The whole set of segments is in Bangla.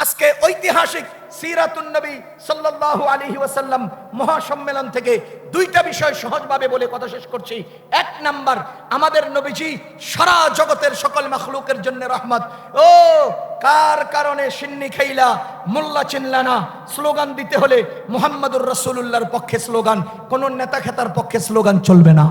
আজকে ঐতিহাসিক সিরাতুন নবী সাল্লাল্লাহু আলাইহি ওয়াসাল্লাম মহাসম্মেলন থেকে দুইটা বিষয় সহজভাবে বলে কথা শেষ করছি। এক নাম্বার, আমাদের নবীজি সারা জগতের সকল মাখলুকের জন্য রহমত। ও কার কারণে সিন্নি খাইলা মোল্লা চিনলা না, স্লোগান দিতে হলে মুহাম্মাদুর রাসূলুল্লাহর পক্ষে স্লোগান, কোন নেতা খেতার পক্ষে স্লোগান চলবে না।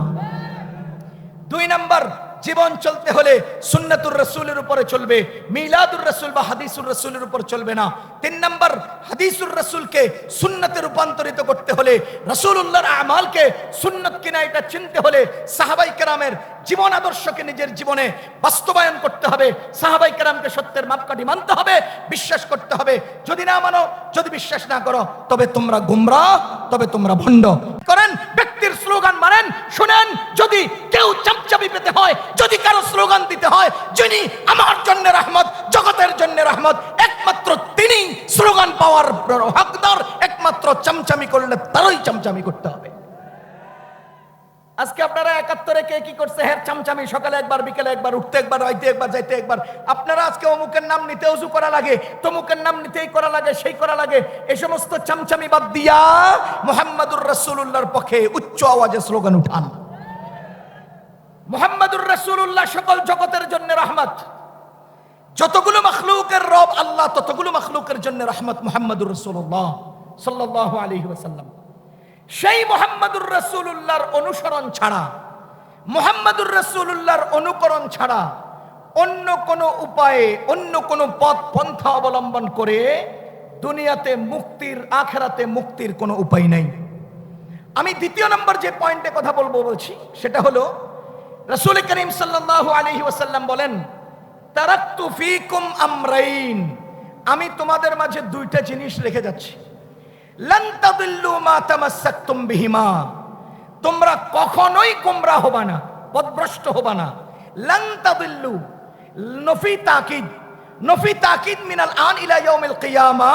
দুই নাম্বার, জীবন চলতে হলে সুন্নাতুর রাসূলের উপরে চলবে, মিলাদুর রাসূল বা হাদিসুর রাসূলের উপর চলবে না। তিন নাম্বার, হাদিসুর রাসূলকে সুন্নতে রূপান্তরিত করতে হলে, রাসূলুল্লাহর আমালকে সুন্নত কিনা এটা চিনতে হলে সাহাবাই কেরামের জীবন আদর্শকে নিজের জীবনে বাস্তবায়ন করতে হবে। সাহাবাই কেরামকে সত্যের মাপকাঠি মানতে হবে, বিশ্বাস করতে হবে। যদি না মানো, যদি বিশ্বাস না করো, তবে তোমরা গুমরাহ, তবে তোমরা ভণ্ড। করেন ব্যক্তির স্লোগান মানেন। শুনেন, যদি কেউ চামচামি পেতে হয়, যদি কারো স্লোগান দিতে হয়, যিনি আমার জন্য রহমত, জগতের জন্য রহমত, একমাত্র তিনি স্লোগান পাওয়ার হকদার। একমাত্র চামচামি করলে তারই চামচামি করতে হবে। আজকে আপনারা ৭১ কে কি করছে? হ্যাঁ, চামচামি, সকালে একবার, বিকেলে একবার, উঠতে একবার, রাইতে একবার, যাইতে একবার। আপনারা আজকে অমুকের নাম নিতে উজু করা লাগে, তমুকের নাম নিতেই করা লাগে, সেই করা লাগে। এই সমস্ত চামচামি বাদ দিয়া মুহাম্মাদুর রাসূলুল্লাহর পক্ষে উচ্চ আওয়াজে স্লোগান উঠান। মুহাম্মাদুর রাসূলুল্লাহ সকল জগতের জন্য রহমত। যতগুলো মাখলুকের রব আল্লাহ, ততগুলো মাখলুকের জন্য রহমত মুহাম্মাদুর রাসূলুল্লাহ সাল্লাল্লাহু আলাইহি ওয়াসাল্লাম। সেই মুহাম্মাদুর রাসূলুল্লাহর অনুসরণ ছাড়া, মুহাম্মাদুর রাসূলুল্লাহর অনুকরণ ছাড়া অন্য কোন উপায়ে, অন্য কোন পথ পন্থা অবলম্বন করে দুনিয়াতে মুক্তির, আখিরাতে মুক্তির কোনো উপায় নাই। আমি দ্বিতীয় নম্বর যে পয়েন্টে কথা বলছি সেটা হলো, রাসূল করিম সাল্লাল্লাহু আলাইহি ওয়াসাল্লাম বলেন, তারাকতু ফীকুম আমরাইন, আমি তোমাদের মাঝে দুইটা জিনিস রেখে যাচ্ছি। লান তাদিল্লু মা তামাসসাকতুম বিহিমা, তোমরা কখনোই গোমরাহ হবা না, পথভ্রষ্ট হবা না। লান তাদিল্লু, নফি তাকিদ, নফি তাকিদ মিনাল আন ইলা ইয়াউমিল কিয়ামা,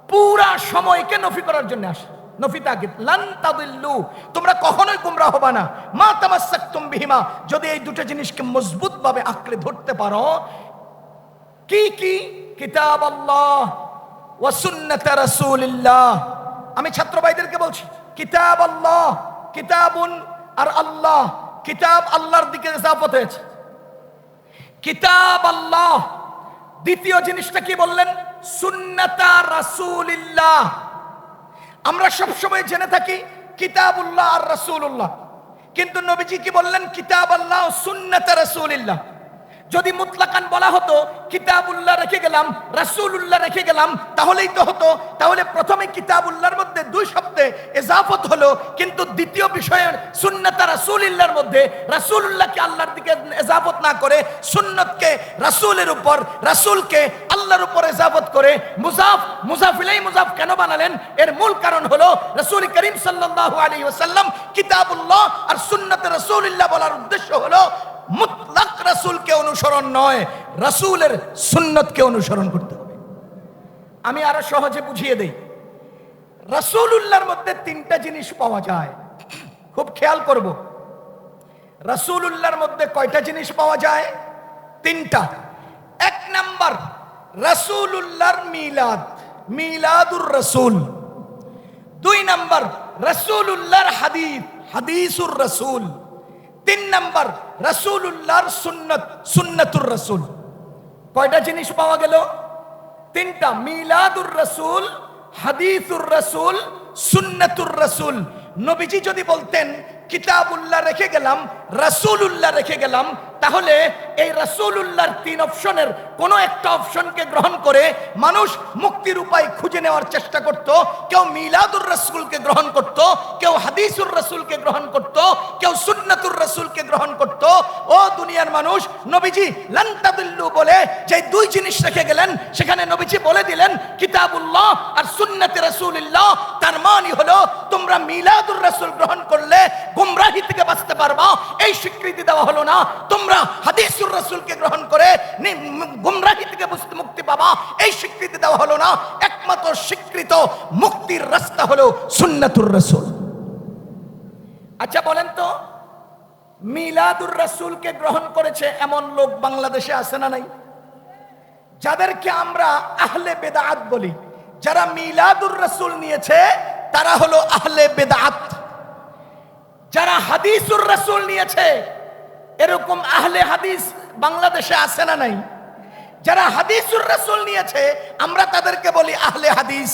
পুরা সময়কে নফি করার জন্য আসে। নফি তাকিদ, লান তাদিল্লু, তোমরা কখনোই গোমরাহ হবা না। মা তামাসসাকতুম বিহিমা, যদি এই দুটো জিনিসকে মজবুত ভাবে আঁকড়ে ধরতে পারো। কি কি? কিতাব আল্লাহ ওয়া সুন্নাত রাসূলিল্লাহ। আমি ছাত্র ভাইদেরকে বলছি, কিতাব আল্লাহ, কিতাবুন আর আল্লাহ, কিতাব আল্লাহর দিকে ইজাফত হয়েছে, কিতাব আল্লাহ। দ্বিতীয় জিনিসটা কি বললেন? সুন্নাত রাসূলিল্লাহ। আমরা সবসময় জেনে থাকি কিতাবুল্লাহ আর রাসূলুল্লাহ, কিন্তু নবীজি কি বললেন? কিতাব আল্লাহ ও সুন্নাত রাসূলিল্লাহ। যদি মুতলাকান বলা হতো কিতাবুল্লাহ রেখে গেলাম, রাসূলুল্লাহ রেখে গেলাম, তাহলেই তো হতো। তাহলে প্রথমে কিতাবুল্লাহর মধ্যে দুই শব্দে ইজাফত হলো, কিন্তু দ্বিতীয় বিষয়ের সুন্নাত রাসূলিল্লাহর মধ্যে রাসূলুল্লাহকে আল্লাহর দিকে ইজাফত না করে, সুন্নতকে রাসূলের উপর, রাসূলকে আল্লাহর উপর ইজাফত করে মুজাফ ইলাইহি মুজাফ কেন বানালেন? এর মূল কারণ হলো রাসূল করিম সাল্লাল্লাহু আলাইহি ওয়াসাল্লাম কিতাবুল্লাহ আর সুন্নাত রাসূলিল্লাহ বলার উদ্দেশ্য হলো মুতলাক রাসূলকে অনুসরণ নয়, রাসূলের সুন্নতকে অনুসরণ করতে হবে। আমি আরো সহজে বুঝিয়ে দেই। রাসূলুল্লাহর মধ্যে তিনটা জিনিস পাওয়া যায়, খুব খেয়াল করব। রাসূলুল্লাহর মধ্যে কয়টা জিনিস পাওয়া যায়? তিনটা। এক নাম্বার, রাসূলুল্লাহর মিলাদ, মিলাদুর রাসূল। দুই নাম্বার, রাসূলুল্লাহর হাদিস, হাদিসুর রাসূল। তিন নাম্বার, রাসূলুল্লাহর সুন্নত, সুন্নাতুর রাসূল। কয়টা জিনিস পাওয়া গেল? তিনটা। মিলাদুর রাসূল, হাদিসুর রাসূল, সুন্নাতুর রাসূল। নবীজি যদি বলতেন কিতাবুল্লাহ রেখে গেলাম, রাসূলুল্লাহ রেখে গেলাম, তাহলে এই রাসূলুল্লাহর তিন অপশনের কোন একটা অপশনকে গ্রহণ করে মানুষ মুক্তির উপায় খুঁজে নেওয়ার চেষ্টা করত। কেউ মিলাদুর রাসূলকে গ্রহণ করত, কেউ হাদিসুর রাসূলকে গ্রহণ করত, কেউ সুন্নাতুর রাসূলকে গ্রহণ করত। ও দুনিয়ার মানুষ, নবীজি লান তাদিল্লু বলে যে দুই জিনিস রেখে গেলেন, সেখানে নবীজি বলে দিলেন কিতাবুল্লাহ আর সুন্নাতে রাসূলুল্লাহ। তার মানে হলো তোমরা মিলাদুর রাসূল গ্রহণ করলে গুমরাহি থেকে বাঁচতে পারবা, এই স্বীকৃতি দেওয়া হলো না। তোমরা হাদিসুর রাসূলকে গ্রহণ করে গুমরাহি থেকে মুক্তি পাবা, এই স্বীকৃতি দেওয়া হলো না। একমাত্র স্বীকৃত মুক্তির রাস্তা হলো সুন্নাতুর রাসূল। আচ্ছা বলেন তো, মিলাদুর রাসূলকে গ্রহণ করেছে এমন লোক বাংলাদেশে আছে না নাই? যাদেরকে আমরা আহলে বেদাত বলি, যারা মিলাদুর রাসূল নিয়েছে তারা হলো আহলে বেদাত। যারা হাদিসুর রাসূল নিয়েছে, এরকম আহলে হাদিস বাংলাদেশে আছে না নাই? যারা হাদিসুর রাসূল নিয়েছে আমরা তাদেরকে বলি আহলে হাদিস।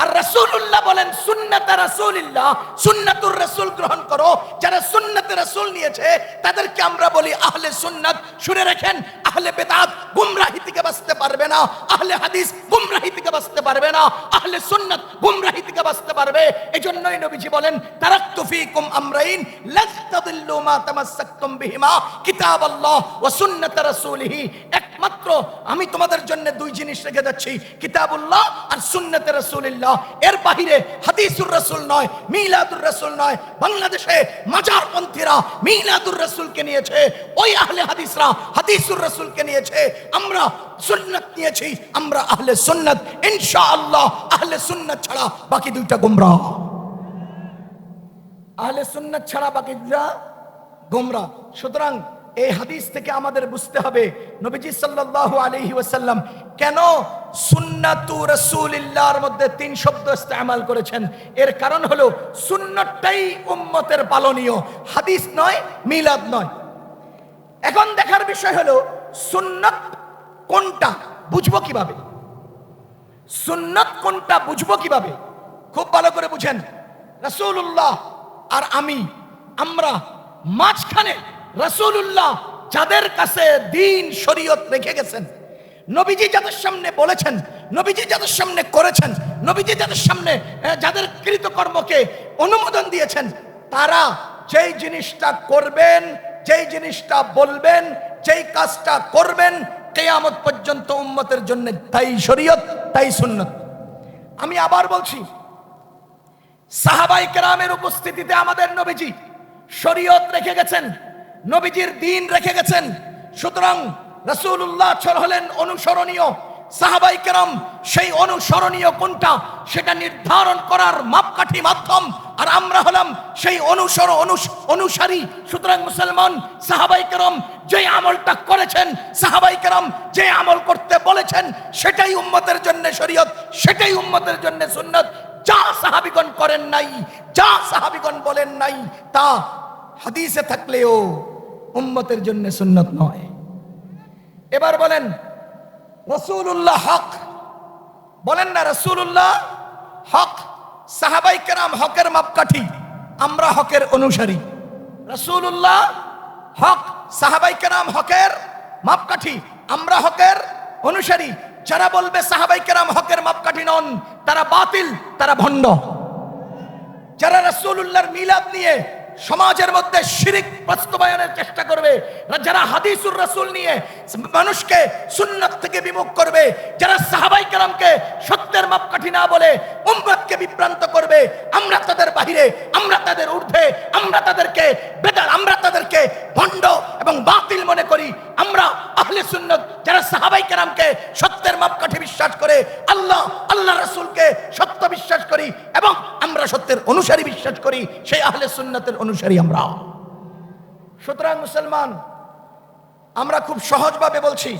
আর রাসূলুল্লাহ বলেন সুন্নাতে রাসূলিল্লাহ, সুন্নাতুর রাসূল গ্রহণ করো। যারা সুন্নাতে রাসূল নিয়েছে তাদেরকে আমরা বলি আহলে সুন্নাত। শুনে রাখেন, আহলে বেদাত গুমরাহি থেকে বাঁচতে পারবে না, আহলে হাদিস গুমরাহি থেকে বাঁচতে পারবে না, আহলে সুন্নাত গুমরাহি থেকে বাঁচতে পারবে। এজন্যই নবীজি বলেন তারাকতু ফীকুম আমরাইন লান তাদিল্লু মা তামাসসাকতুম বিহিমা কিতাবাল্লাহ ওয়া সুন্নাত রাসূলিহি। একমাত্র আমি তোমাদের জন্য দুই জিনিস রেখে যাচ্ছি, কিতাবুল্লাহ আর সুন্নাতে রাসূলিল্লাহ। এর বাহিরে হাদিসুর রাসূল নয়, মিলাদুর রাসূল নয়। বাংলাদেশে মাজারপন্থীরা মিলাদুর রাসূলকে নিয়েছে, ওই আহলে হাদিসরা হাদিসুর রাসূলকে নিয়েছে। আমরা সুন্নাত নিয়েছি, আমরা আহলে সুন্নাত। ইনশাআল্লাহ আহলে সুন্নাত ছাড়া বাকি দুইটা গোমরাহ। আহলে সুন্নাত ছাড়া বাকি দুইটা গোমরাহ। সুতরাং এই হাদিস থেকে আমাদের বুঝতে হবে নবীজি সাল্লাল্লাহু আলাইহি ওয়াসাল্লাম কেন সুন্নাতু রাসূলিল্লাহর মধ্যে তিন শব্দ ইস্তেমাল করেছেন। এর কারণ হলো সুন্নাতটাই উম্মতের পালনীয়, হাদিস নয়, মিলাদ নয়। এখন দেখার বিষয় হলো সুন্নাত কোনটা বুঝবো কিভাবে? সুন্নাত কোনটা বুঝবো কিভাবে? খুব ভালো করে বুঝেন, রাসূলুল্লাহ আর আমরা মাঝখানে রাসূলুল্লাহ যাদের কাছে দ্বীন শরীয়ত রেখে গেছেন, নবীজি যাদের সামনে বলেছেন, নবীজি যাদের সামনে করেছেন, নবীজি যাদের সামনে যাদের কৃতকর্মকে অনুমোদন দিয়েছেন, তারা যেই জিনিসটা করবেন, যেই জিনিসটা বলবেন, যেই কাজটা করবেন, কিয়ামত পর্যন্ত উম্মতের জন্য তাই শরীয়ত, তাই সুন্নাত। আমি আবার বলছি, সাহাবায়ে কেরামের উপস্থিতিতে আমাদের নবীজি শরীয়ত রেখে গেছেন, নবীজির দ্বীন রেখে গেছেন। সুতরাং রাসূলুল্লাহ হলেন অনুসরণীয়, সাহাবায়ে কেরাম সেই অনুসরণীয় কোনটা সেটা নির্ধারণ করার মাপকাঠি মাধ্যম, আর আমরা হলাম সেই অনুসারী। সুতরাং মুসলমান, সাহাবায়ে কেরাম যে আমলটা করেছেন, সাহাবায়ে কেরাম যে আমল করতে বলেছেন, সেটাই উম্মতের জন্য শরীয়ত, সেটাই উম্মতের জন্য সুন্নাত। যা সাহাবীগণ করেন নাই, যা সাহাবীগণ বলেন নাই, তা হাদিসে থাকলেও উম্মতের জন্য সুন্নাত নয়। এবার বলেন রাসূলুল্লাহ হক, বলেন না রাসূলুল্লাহ হক, সাহাবায়ে কেরাম হকের মাপকাঠি, আমরা হকের অনুসারী। রাসূলুল্লাহ হক, সাহাবায়ে কেরাম হকের মাপকাঠি, আমরা হকের অনুসারী। যারা বলবে সাহাবায়ে কেরাম হকের মাপকাঠি নন, তারা বাতিল, তারা ভণ্ড। যারা রাসূলুল্লাহর মিলাদ নিয়ে সমাজের মধ্যে শিরক বাস্তবায়নের চেষ্টা করবে, যারা হাদিসুর রাসূল নিয়ে মানুষকে সুন্নাত থেকে বিমুখ করবে, যারা সাহাবায়ে কেরামকে সত্যের মাপকাঠি না বলে উম্মতকে বিভ্রান্ত করবে, আমরা তাদের বাহিরে, আমরা তাদের ঊর্ধ্বে, আমরা তাদেরকে ভণ্ড এবং বাতিল মনে করি। আমরা আহলে সুন্নাত যারা সাহাবায়ে কেরামকে সত্যের মাপকাঠি বিশ্বাস করে, আল্লাহ রাসূলকে সত্য বিশ্বাস করি এবং আমরা সত্যের অনুসারী বিশ্বাস করি, সেই আহলে সুন্নাতের অনুসারী আমরা। সুতরাং মুসলমান, আমরা খুব সহজভাবে বলছি,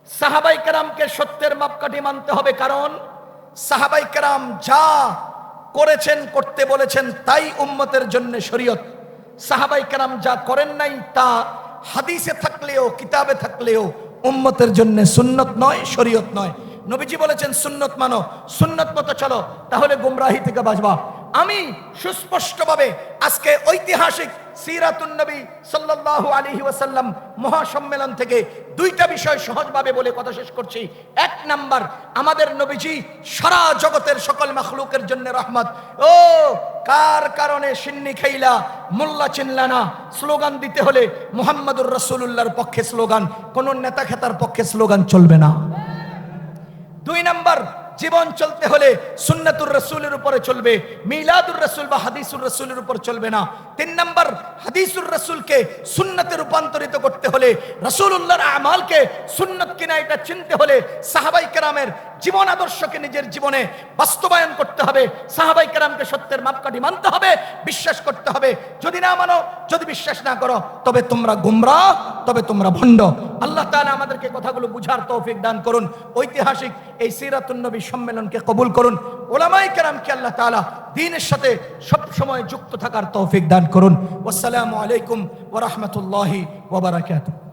সাহাবায়ে কেরামকে সত্যের মাপকাঠি মানতে হবে, কারণ সাহাবায়ে কেরাম যা করেছেন, করতে বলেছেন, তাই উম্মতের জন্য শরীয়ত। সাহাবায়ে কেরাম যা করেন নাই, তা হাদিসে থাকলেও, কিতাবে থাকলেও উম্মতের জন্য সুন্নত নয়, শরীয়ত নয়। নবীজি বলেছেন সুন্নত মানো, সুন্নত মতো চলো, তাহলে গুমরাহি থেকে বাঁচবা। আমি সুস্পষ্টভাবে আজকে ঐতিহাসিক সিরাতুন নবী সাল্লাল্লাহু আলাইহি ওয়াসাল্লাম মহাসম্মেলন থেকে দুইটা বিষয় সহজভাবে বলে কথা শেষ করছি। এক নাম্বার, আমাদের নবীজি সারা জগতের সকল মাখলুকের জন্য রহমত। ও কার কারণে সিন্নি খাইলা মোল্লা চিনলা না, স্লোগান দিতে হলে মুহাম্মাদুর রাসূলুল্লাহর পক্ষে স্লোগান, কোন নেতা খেতার পক্ষে স্লোগান চলবে না। দুই নাম্বার, জীবন চলতে হলে সুন্নাতুর রাসূলের উপরে চলবে, মিলাদুর রাসূল বা হাদিসুর রাসূলের উপর চলবে না। তিন নাম্বার, হাদিসুর রাসূলকে সুন্নাতে রূপান্তরিত করতে হলে, রাসূলুল্লাহর আমালকে সুন্নাত কিনা এটা চিনতে হলে সাহাবায়ে কেরামের জীবন আদর্শকে নিজের জীবনে বাস্তবায়ন করতে হবে। সাহাবাই কেরামকে সত্যের মাপকাঠি মানতে হবে, বিশ্বাস করতে হবে। যদি না মানো, যদি বিশ্বাস না করো, তবে তোমরা গুমরাহ, তবে তোমরা ভণ্ড। আল্লাহ তাআলা আমাদেরকে কথাগুলো বুঝার তৌফিক দান করুন। ঐতিহাসিক এই সিরাতুন নবী সম্মেলনকে কবুল করুন। উলামায়ে কেরামকে আল্লাহ তাআলা দ্বীনের সাথে সব সময় যুক্ত থাকার তৌফিক দান করুন। আসসালামু আলাইকুম ওয়া রাহমাতুল্লাহি ওয়া বারাকাতুহু।